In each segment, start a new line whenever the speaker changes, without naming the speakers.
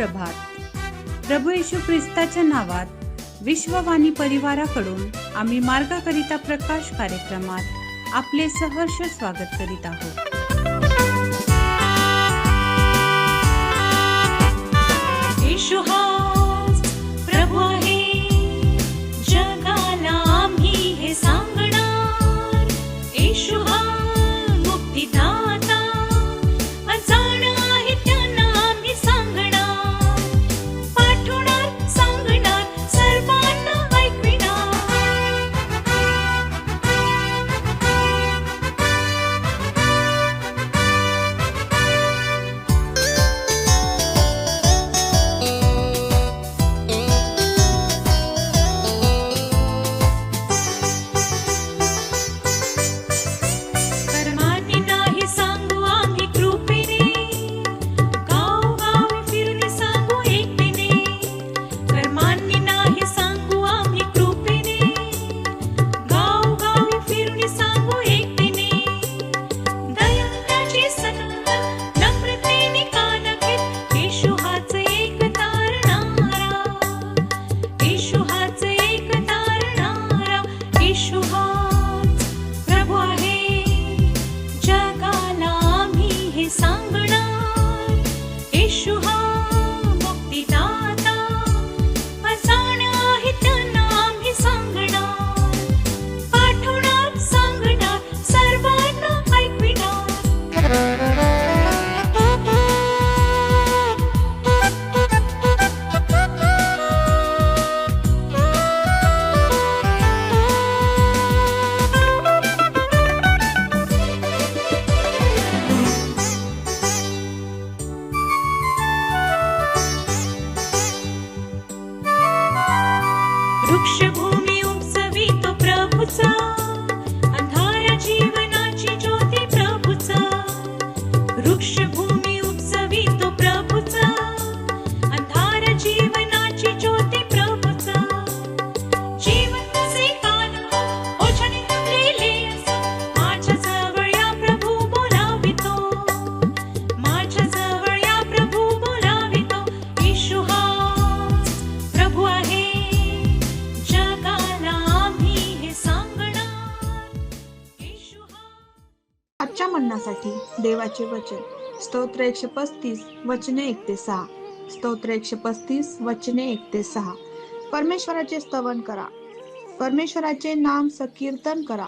सुप्रभात. प्रभू येशू ख्रिस्ताच्या नावात विश्ववाणी परिवाराकडून आम्ही मार्गाकरिता प्रकाश कार्यक्रमात आपले सहर्ष स्वागत करीत आहोत. येशू हाच प्रभू आहे, जगाला आम्ही हे सांगणार. येशू हा मुक्तिदाता, अजाण आहे त्यांना आम्ही सांगणार. पाठवणार, सांगणार, सर्वांना ऐकविणार. कर्माने नाही सांगू आम्ही कृपेने, गावोगावी फिरून सांगू एकतेने. कर्माने नाही सांगू आम्ही कृपेने, गावोगावी फिरून सांगू एकतेने. दयाळूची सन्मान नम्रतेने कान घेत, येशू हाच एक तारणारा. येशू हाच एक तारणारा. येशू हाच प्रभू आहे, जगाला आम्ही हे सांगणार. येशू हा मुक्तिदाता, अजाण आहे त्यांना आम्ही सांगणार. पाठवणार, सांगणार, सर्वांना ऐकविणार. वृक्षभूमी उपसवितो प्रभूचा, अंधारा जीवनाची ज्योती प्रभूचा. वृक्षभूमी उपसवितो प्रभूचा, अंधारा जीवनाची ज्योती प्रभूचा. जीवन तसे कान ओझाने भरलेले असो, माझ्या जवळ या प्रभू बोलावितो. माझ्या जवळ या प्रभू बोलावितो. येशू हाच प्रभू आहे, जगाला आम्ही हे सांगणार. येशू हा.
आजच्या म्हणण्यासाठी देवाचे वचन स्तोत्र 135 वचने 1-6. स्तोत्र 135 वचने 1-6. परमेश्वराचे स्तवन करा, परमेश्वराचे नाम संकीर्तन करा.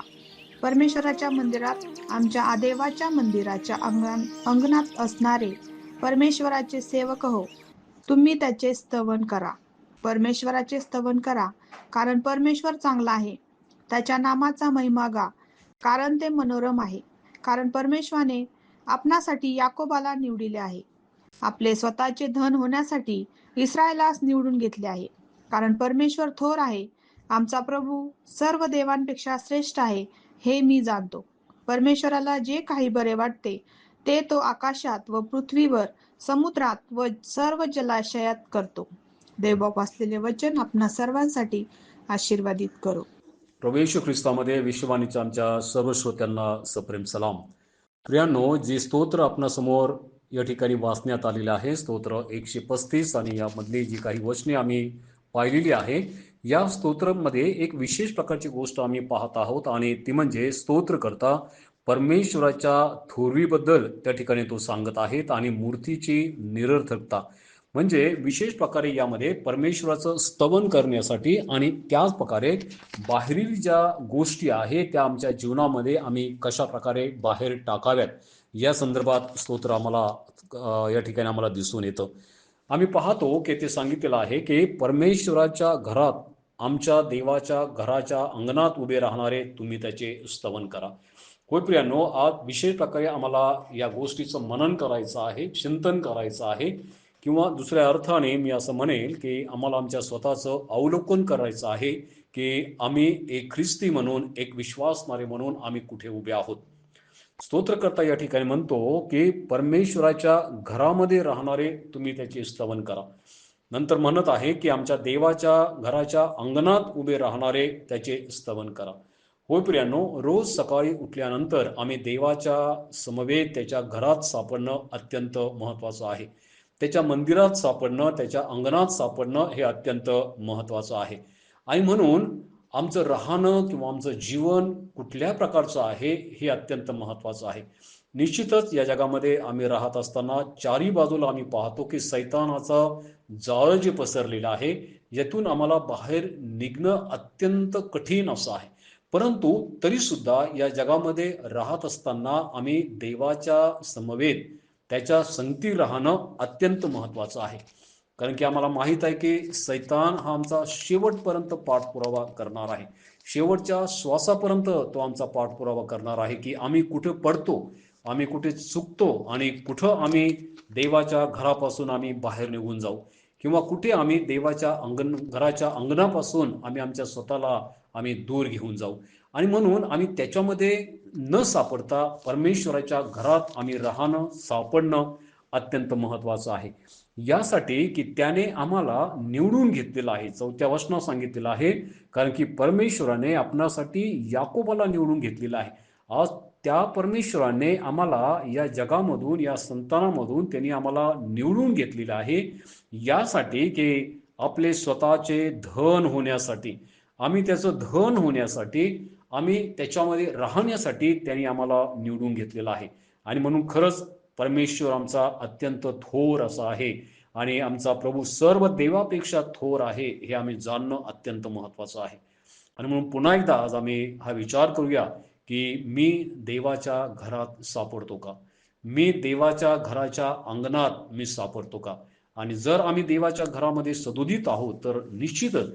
परमेश्वराच्या मंदिरात, आमच्या देवाच्या मंदिराच्या अंगणात असणारे परमेश्वराचे सेवक हो, तुम्ही त्याचे स्तवन करा. परमेश्वराचे स्तवन करा, कारण परमेश्वर चांगला आहे. त्याच्या नामाचा महिमा गा, कारण ते मनोरम आहे. कारण परमेश्वराने आपणासाठी याकोबाला निवडिले आहे, आपले स्वतःचे धन होण्यासाठी इस्रायलास निवडून घेतले आहे. कारण परमेश्वर थोर आहे, आमचा प्रभू सर्व देवांपेक्षा श्रेष्ठ आहे, हे मी जाणतो. परमेश्वराला जे काही बरे वाटते ते तो आकाशात व पृथ्वीवर, समुद्रात व सर्व जलाशयात करतो. देवबाप असलेले वचन आपणा सर्वांसाठी आशीर्वादित करो.
प्रभू येशू ख्रिस्तामध्ये विश्ववाणीच्या आमच्या सर्व श्रोत्यांना सप्रेम सलाम. प्रियांनो, जे स्तोत्र आपणासमोर या ठिकाणी वाचण्यात आलेले आहे, स्तोत्र 135, आणि यामधली जी काही वचने आम्ही पाहिलेली आहे, या स्तोत्रामध्ये एक विशेष प्रकारची गोष्ट आम्ही पाहत आहोत, आणि ती म्हणजे स्तोत्रकर्ता परमेश्वराच्या थोरवीबद्दल त्या ठिकाणी तो सांगत आहेत, आणि मूर्तीची निरर्थकता म्हणजे विशेष प्रकारे यामध्ये परमेश्वराचं स्तवन करण्यासाठी आणि त्याच प्रकारे बाहेरील ज्या गोष्टी आहेत त्या आमच्या जीवनामध्ये आम्ही कशा प्रकारे बाहेर टाकाव्यात या संदर्भात स्तोत्र आम्हाला या ठिकाणी आम्हाला दिसून येतं. आम्ही पाहतो की ते सांगितलेलं आहे की परमेश्वराच्या घरात, आमच्या देवाच्या घराच्या अंगणात उभे राहणारे तुम्ही त्याचे स्तवन करा. होय प्रियांनो, आज विशेष प्रकारे आम्हाला या गोष्टीचं मनन करायचं आहे, चिंतन करायचं आहे, किंवा दुसऱ्या अर्थाने मी असं म्हणेल की आम्हाला आमच्या स्वतःचं अवलोकन करायचं आहे की आम्ही एक ख्रिस्ती म्हणून, एक विश्वासणारे म्हणून आम्ही कुठे उभे आहोत. स्तोत्रकर्ता या ठिकाणी म्हणतो की परमेश्वराच्या घरामध्ये राहणारे तुम्ही त्याचे स्तवन करा. नंतर म्हणत आहे की आमच्या देवाच्या घराच्या अंगणात उभे राहणारे त्याचे स्तवन करा. होय प्रियांनो, रोज सकाळी उठल्यानंतर आम्ही देवाच्या समवेत त्याच्या घरात सापडणं अत्यंत महत्वाचं आहे. त्याच्या मंदिरात सापडणं, त्याच्या अंगणात सापडणं हे अत्यंत महत्त्वाचं आहे. आणि म्हणून आमचं राहणं किंवा आमचं जीवन कुठल्या प्रकारचं आहे हे अत्यंत महत्त्वाचं आहे. निश्चितच या जगामध्ये आम्ही राहत असताना चारी बाजूला आम्ही पाहतो की सैतानाचं जाळं जे पसरलेलं आहे, यातून आम्हाला बाहेर निघणं अत्यंत कठीण असं आहे. परंतु तरी सुद्धा या जगामध्ये राहत असताना आम्ही देवाच्या समवेत त्याच्या संगती राहणं अत्यंत महत्त्वाचं आहे. कारण की आम्हाला माहित आहे की सैतान हा आमचा शेवटपर्यंत पाठपुरावा करणार आहे. शेवटच्या श्वासापर्यंत तो आमचा पाठपुरावा करणार आहे की आम्ही कुठे पडतो, आम्ही कुठे चुकतो आणि कुठं आम्ही देवाच्या घरापासून आम्ही बाहेर निघून जाऊ किंवा कुठे आम्ही देवाच्या घराच्या अंगणापासून आम्ही आमच्या स्वतःला आम्ही दूर घेऊन जाऊ. आणि म्हणून आम्ही त्याच्यामध्ये न सापडता परमेश्वराच्या घरात आम्ही राहणं, सापडणं अत्यंत महत्त्वाचं आहे. यासाठी की त्याने आम्हाला निवडून घेतलेलं आहे. 4थ्या वचनात सांगितलेलं आहे, कारण की परमेश्वराने आपणासाठी याकोबाला निवडून घेतलेलं आहे. आज त्या परमेश्वराने आम्हाला या जगामधून, या संतानामधून त्यांनी आम्हाला निवडून घेतलेलं आहे, यासाठी की आपले स्वतःचे धन होण्यासाठी, आम्ही त्याचं धन होण्यासाठी, आम्ही त्याच्यामध्ये राहण्यासाठी त्यांनी आम्हाला निवडून घेतलेलं आहे. आणि म्हणून खरंच परमेश्वर आमचा अत्यंत थोर असा आहे आणि आमचा प्रभू सर्व देवापेक्षा थोर आहे हे आम्ही जाणणं अत्यंत महत्त्वाचं आहे. आणि म्हणून पुन्हा एकदा आज आम्ही हा विचार करूया की मी देवाच्या घरात सापडतो का? मी देवाच्या घराच्या अंगणात मी सापडतो का? आणि जर आम्ही देवाच्या घरामध्ये सदोदित आहोत तर निश्चितच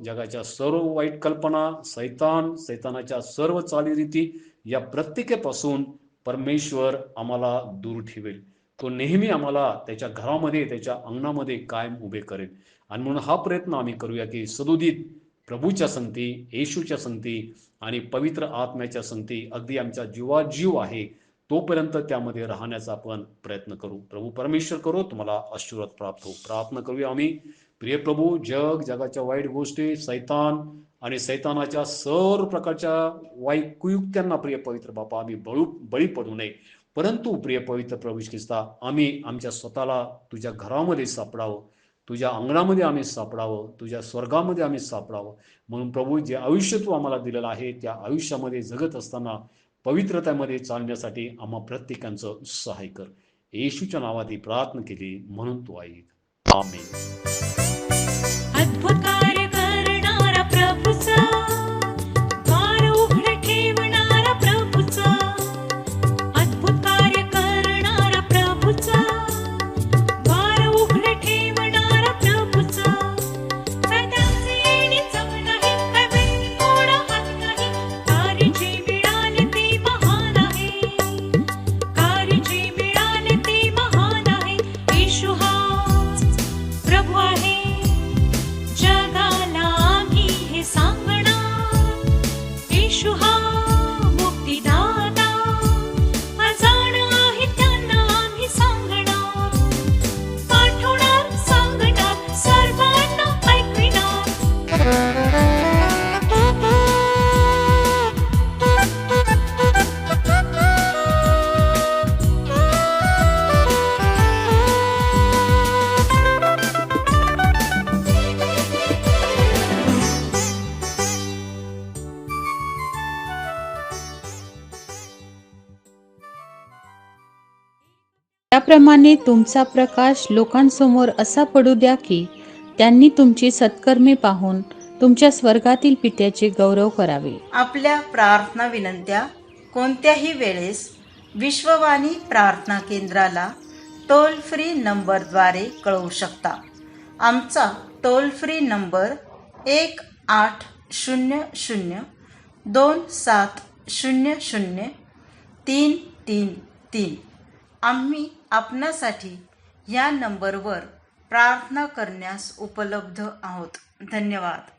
जगाच्या सर्व वाईट कल्पना, सैतानाच्या सर्व चालीरीती या प्रत्येकापासून परमेश्वर आम्हाला दूर ठेवेल. तो नेहमी आम्हाला त्याच्या घरामध्ये, त्याच्या अंगणामध्ये कायम उभे करेल. आणि म्हणून हा प्रयत्न आम्ही करूया की सदोदित प्रभूच्या संगती, येशूच्या संगती आणि पवित्र आत्म्याच्या संगती अगदी आमच्या जीवाजीव आहे तोपर्यंत त्यामध्ये राहण्याचा आपण प्रयत्न करू. प्रभू परमेश्वर करो तुम्हाला आशीर्वाद प्राप्त हो. प्रार्थना करूया आम्ही. प्रिय प्रभू, जगाच्या वाईट गोष्टी, सैतान आणि सैतानाच्या सर्व प्रकारच्या वाईट कुयुक्त्यांना प्रिय पवित्र बापा आम्ही बळी पडू नये. परंतु प्रिय पवित्र प्रभू ख्रिस्ता, आम्ही आमच्या स्वतःला तुझ्या घरामध्ये सापडावं, तुझ्या अंगणामध्ये आम्ही सापडावं, तुझ्या स्वर्गामध्ये आम्ही सापडावं. म्हणून प्रभू, जे आयुष्य तू आम्हाला दिलेलं आहे त्या आयुष्यामध्ये जगत असताना पवित्रतेमध्ये चालण्यासाठी आम्हा प्रत्येकांचं सहाय्य कर. येशूच्या नावात ही प्रार्थना केली म्हणून तू ऐक. आमेन.
अद्भुत कार्य करणारा प्रभूचा, द्वार उघडे ठेवणारा प्रभूचा, अद्भुत कार्य करणारा प्रभूचा, द्वार उघडे ठेवणारा प्रभूचा. सैतानाचे येण्याचं नाही, काय वेळ थोडा हात नाही, कार्य जे मिळाले ते महान आहे, कार्य जे मिळाले ते महान आहे. येशू हाच प्रभू आहे, जगाला आम्ही हे सांगणार. येशू हा मुक्तिदाता, अजाण आहे त्यांना आम्ही सांगणार, पाठवणार, सांगणार, सर्वांना
त्याप्रमाणे तुमचा प्रकाश लोकांसमोर असा पडू द्या की त्यांनी तुमची सत्कर्मे पाहून तुमच्या स्वर्गातील पित्याचे गौरव करावे.
आपल्या प्रार्थना विनंत्या कोणत्याही वेळेस विश्ववाणी प्रार्थना केंद्राला टोल फ्री नंबरद्वारे कळवू शकता. आमचा टोल फ्री नंबर 1-800-2700-333. आम्ही आपणासाठी या नंबरवर प्रार्थना करण्यास उपलब्ध आहोत. धन्यवाद.